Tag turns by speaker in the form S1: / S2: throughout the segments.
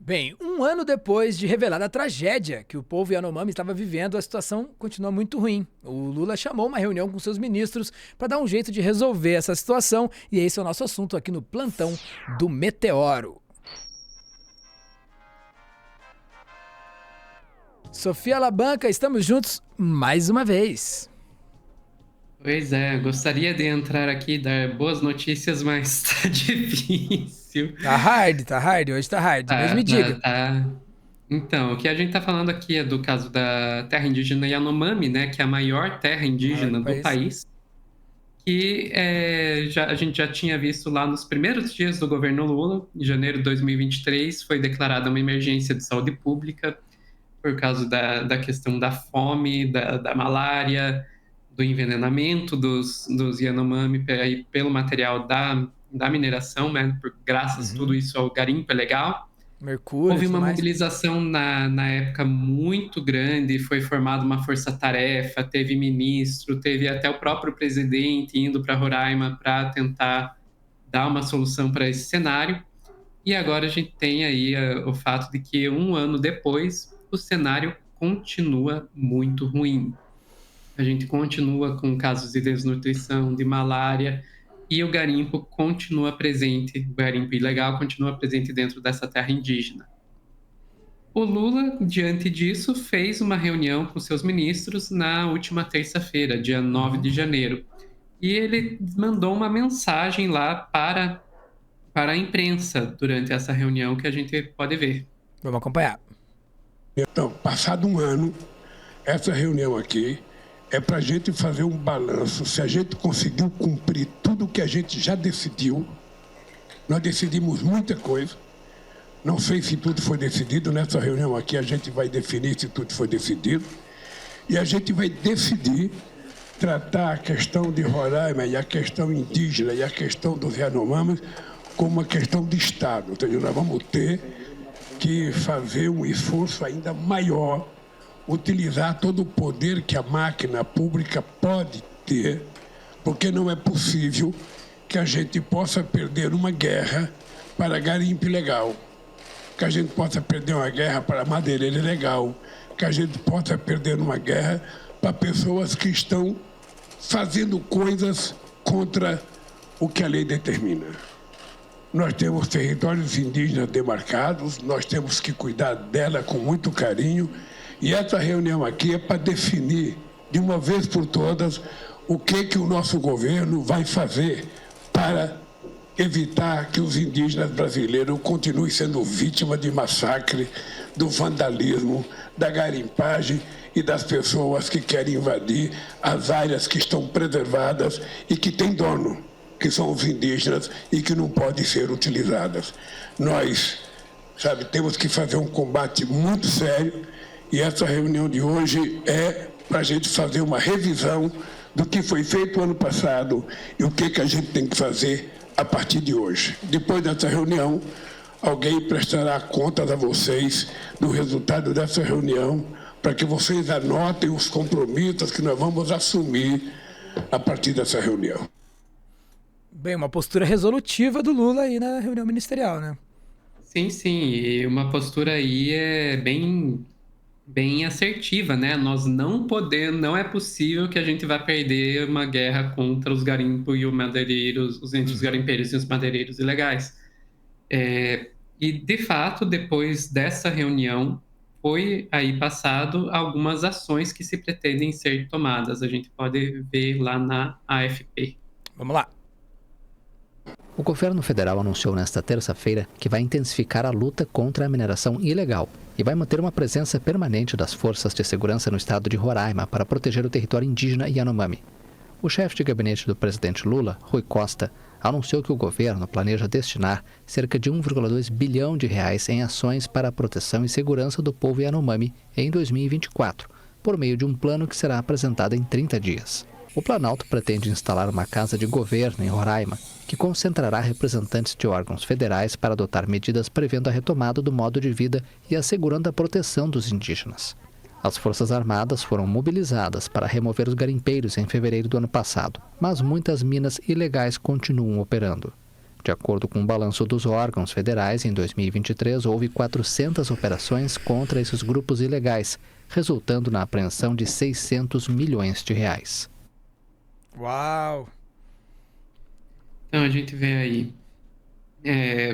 S1: Bem, um ano depois de revelar a tragédia que o povo Yanomami estava vivendo, a situação continua muito ruim. O Lula chamou uma reunião com seus ministros para dar um jeito de resolver essa situação e esse é o nosso assunto aqui no Plantão do Meteoro. Sofia Labanca, estamos juntos mais uma vez.
S2: Pois é, gostaria de entrar aqui e dar boas notícias, mas tá difícil.
S1: Tá hard, hoje tá hard, mas
S2: Tá,
S1: me
S2: tá,
S1: diga.
S2: tá. Então, o que a gente tá falando aqui é do caso da terra indígena Yanomami, né, que é a maior terra
S1: Maior
S2: indígena
S1: do
S2: do
S1: país.
S2: país, que a gente já tinha visto lá nos primeiros dias do governo Lula, em janeiro de 2023, foi declarada uma emergência de saúde pública por causa da questão da fome, da malária, do envenenamento dos Yanomami pelo material da mineração, né? Graças a tudo
S1: Uhum.
S2: isso ao garimpo ilegal.
S1: Mercúrio e
S2: Houve
S1: tudo
S2: uma
S1: mais.
S2: mobilização na época muito grande, foi formada uma força-tarefa, teve ministro, teve até o próprio presidente indo para Roraima para tentar dar uma solução para esse cenário. E agora a gente tem aí o fato de que um ano depois o cenário continua muito ruim. A gente continua com casos de desnutrição, de malária, e o garimpo continua presente, o garimpo ilegal continua presente dentro dessa terra indígena. O Lula, diante disso, fez uma reunião com seus ministros na última terça-feira, dia 9
S1: Uhum.
S2: de janeiro. E ele mandou uma mensagem lá para a imprensa durante essa reunião que a gente pode ver.
S1: Vamos acompanhar.
S3: Então, passado um ano, essa reunião aqui é para a gente fazer um balanço. Se a gente conseguiu cumprir tudo que a gente já decidiu, nós decidimos muita coisa. Não sei se tudo foi decidido. Nessa reunião aqui a gente vai definir se tudo foi decidido. E a gente vai decidir tratar a questão de Roraima e a questão indígena e a questão dos Yanomamis como uma questão de Estado. Entendeu? Nós vamos ter que fazer um esforço ainda maior, utilizar todo o poder que a máquina pública pode ter, porque não é possível que a gente possa perder uma guerra para garimpo ilegal, que a gente possa perder uma guerra para madeireira ilegal, que a gente possa perder uma guerra para pessoas que estão fazendo coisas contra o que a lei determina. Nós temos territórios indígenas demarcados, nós temos que cuidar dela com muito carinho. E essa reunião aqui é para definir, de uma vez por todas, o que o nosso governo vai fazer para evitar que os indígenas brasileiros continuem sendo vítimas de massacre, do vandalismo, da garimpagem e das pessoas que querem invadir as áreas que estão preservadas e que têm dono, que são os indígenas e que não podem ser utilizadas. Nós, temos que fazer um combate muito sério e essa reunião de hoje é para a gente fazer uma revisão do que foi feito ano passado e o que a gente tem que fazer a partir de hoje. Depois dessa reunião, alguém prestará contas a vocês do resultado dessa reunião para que vocês anotem os compromissos que nós vamos assumir a partir dessa reunião.
S1: Bem, uma postura resolutiva do Lula aí na reunião ministerial, né?
S2: Sim, sim, e uma postura aí é bem assertiva, né? Nós não podemos, não é possível que a gente vá perder uma guerra contra os garimpos e os madeireiros, entre os garimpeiros e os madeireiros ilegais. E, de fato, depois dessa reunião, foi aí passado algumas ações que se pretendem ser tomadas. A gente pode ver lá na AFP.
S1: Vamos lá.
S4: O governo federal anunciou nesta terça-feira que vai intensificar a luta contra a mineração ilegal e vai manter uma presença permanente das forças de segurança no estado de Roraima para proteger o território indígena Yanomami. O chefe de gabinete do presidente Lula, Rui Costa, anunciou que o governo planeja destinar cerca de 1,2 bilhão de reais em ações para a proteção e segurança do povo Yanomami em 2024, por meio de um plano que será apresentado em 30 dias. O Planalto pretende instalar uma casa de governo em Roraima, que concentrará representantes de órgãos federais para adotar medidas prevendo a retomada do modo de vida e assegurando a proteção dos indígenas. As Forças Armadas foram mobilizadas para remover os garimpeiros em fevereiro do ano passado, mas muitas minas ilegais continuam operando. De acordo com o balanço dos órgãos federais, em 2023 houve 400 operações contra esses grupos ilegais, resultando na apreensão de 600 milhões de reais.
S1: Uau!
S2: Então a gente vê aí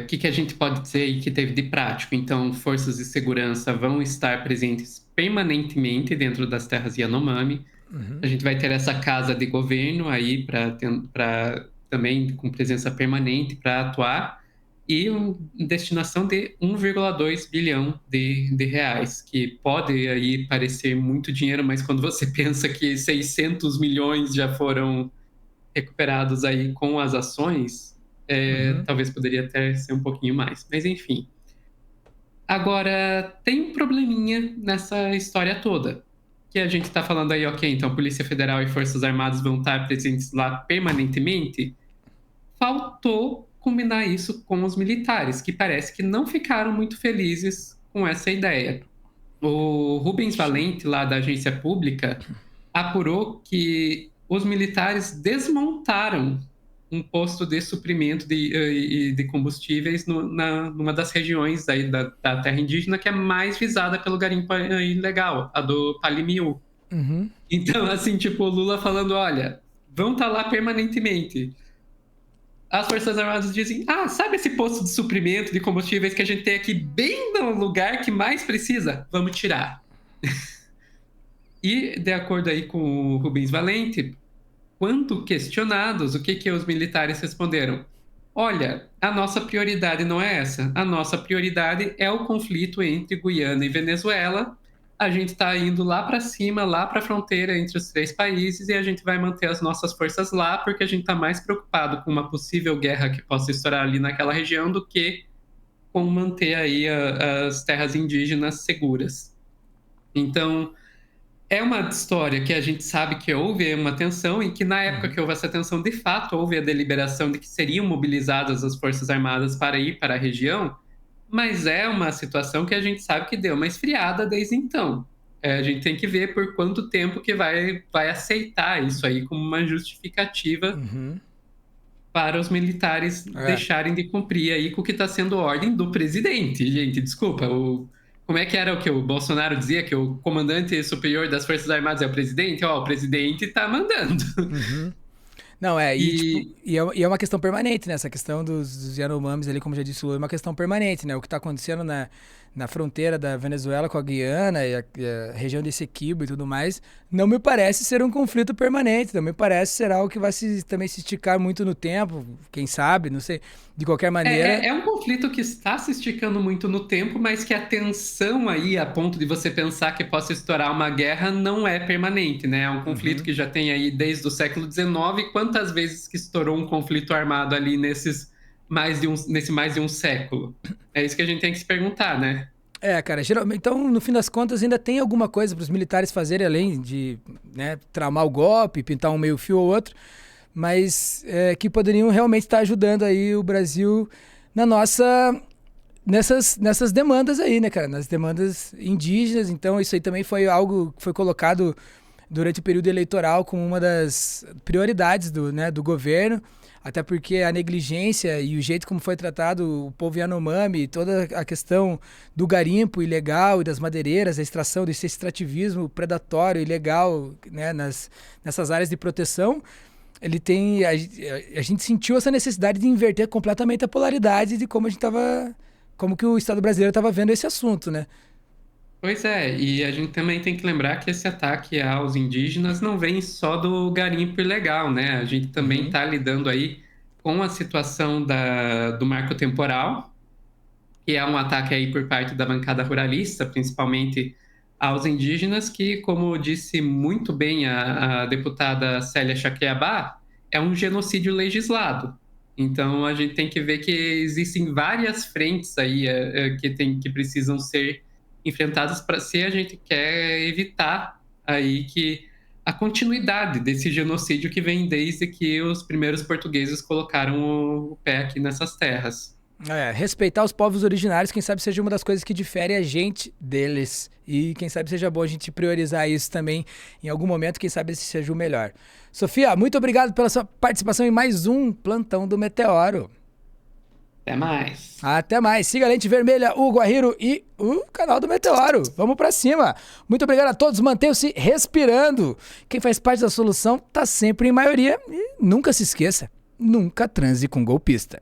S2: o que a gente pode dizer aí que teve de prático. Então, forças de segurança vão estar presentes permanentemente dentro das terras Yanomami. A gente vai ter essa casa de governo aí para também com presença permanente para atuar, e uma destinação de 1,2 bilhão de reais, que pode aí parecer muito dinheiro, mas quando você pensa que 600 milhões já foram recuperados aí com as ações, talvez poderia até ser um pouquinho mais, mas enfim. Agora, tem um probleminha nessa história toda, que a gente está falando aí, ok, então Polícia Federal e Forças Armadas vão estar presentes lá permanentemente. Faltou combinar isso com os militares, que parece que não ficaram muito felizes com essa ideia. O Rubens Valente, lá da agência pública, apurou que os militares desmontaram um posto de suprimento de combustíveis numa das regiões aí da terra indígena que é mais visada pelo garimpo ilegal, a do Palimiu. Então, assim, tipo, o Lula falando, olha, vão estar lá permanentemente. As Forças Armadas dizem, sabe esse posto de suprimento de combustíveis que a gente tem aqui bem no lugar que mais precisa? Vamos tirar. E, de acordo aí com o Rubens Valente, quando questionados, o que os militares responderam? Olha, a nossa prioridade não é essa. A nossa prioridade é o conflito entre Guiana e Venezuela. A gente está indo lá para cima, lá para a fronteira entre os 3 países, e a gente vai manter as nossas forças lá porque a gente está mais preocupado com uma possível guerra que possa estourar ali naquela região do que com manter aí as terras indígenas seguras. Então, é uma história que a gente sabe que houve uma tensão e que na época que houve essa tensão, de fato, houve a deliberação de que seriam mobilizadas as Forças Armadas para ir para a região, mas é uma situação que a gente sabe que deu uma esfriada desde então. A gente tem que ver por quanto tempo que vai aceitar isso aí como uma justificativa para os militares deixarem de cumprir aí com o que está sendo ordem do presidente. Gente, desculpa, como é que era o que o Bolsonaro dizia, que o comandante superior das Forças Armadas é o presidente? O presidente tá mandando.
S1: Não, e é uma questão permanente, né? Essa questão dos Yanomamis ali, como já disse o Lula, é uma questão permanente, né? O que está acontecendo na fronteira da Venezuela com a Guiana e a região de Essequibo e tudo mais, não me parece ser um conflito permanente, não me parece ser algo que vai também se esticar muito no tempo, quem sabe, não sei, de qualquer maneira.
S2: É um conflito que está se esticando muito no tempo, mas que a tensão aí, a ponto de você pensar que possa estourar uma guerra, não é permanente, né? É um conflito que já tem aí desde o século XIX, quantas vezes que estourou um conflito armado ali nesse mais de um século? É isso que a gente tem que se perguntar, né?
S1: Cara, geralmente, então, no fim das contas, ainda tem alguma coisa para os militares fazerem, além de, né, tramar o golpe, pintar um meio-fio ou outro, mas que poderiam realmente estar ajudando aí o Brasil nessas demandas aí, né, cara? Nas demandas indígenas. Então, isso aí também foi algo que foi colocado durante o período eleitoral como uma das prioridades do governo. Até porque a negligência e o jeito como foi tratado o povo Yanomami, toda a questão do garimpo ilegal e das madeireiras, a extração desse extrativismo predatório ilegal, né, nessas áreas de proteção, a gente sentiu essa necessidade de inverter completamente a polaridade de como como que o Estado brasileiro estava vendo esse assunto, né?
S2: Pois é, e a gente também tem que lembrar que esse ataque aos indígenas não vem só do garimpo ilegal, né? A gente também está lidando aí com a situação do marco temporal, que é um ataque aí por parte da bancada ruralista, principalmente aos indígenas, que, como disse muito bem a deputada Célia Chacriabá, é um genocídio legislado. Então, a gente tem que ver que existem várias frentes aí que precisam ser enfrentadas se a gente quer evitar aí que a continuidade desse genocídio que vem desde que os primeiros portugueses colocaram o pé aqui nessas terras.
S1: Respeitar os povos originários, quem sabe seja uma das coisas que difere a gente deles. E quem sabe seja bom a gente priorizar isso também em algum momento, quem sabe esse seja o melhor. Sofia, muito obrigado pela sua participação em mais um Plantão do Meteoro.
S2: Até mais.
S1: Até mais. Siga a Lente Vermelha, o Guarriero e o canal do Meteoro. Vamos pra cima. Muito obrigado a todos. Mantenham-se respirando. Quem faz parte da solução tá sempre em maioria. E nunca se esqueça, nunca transe com golpista.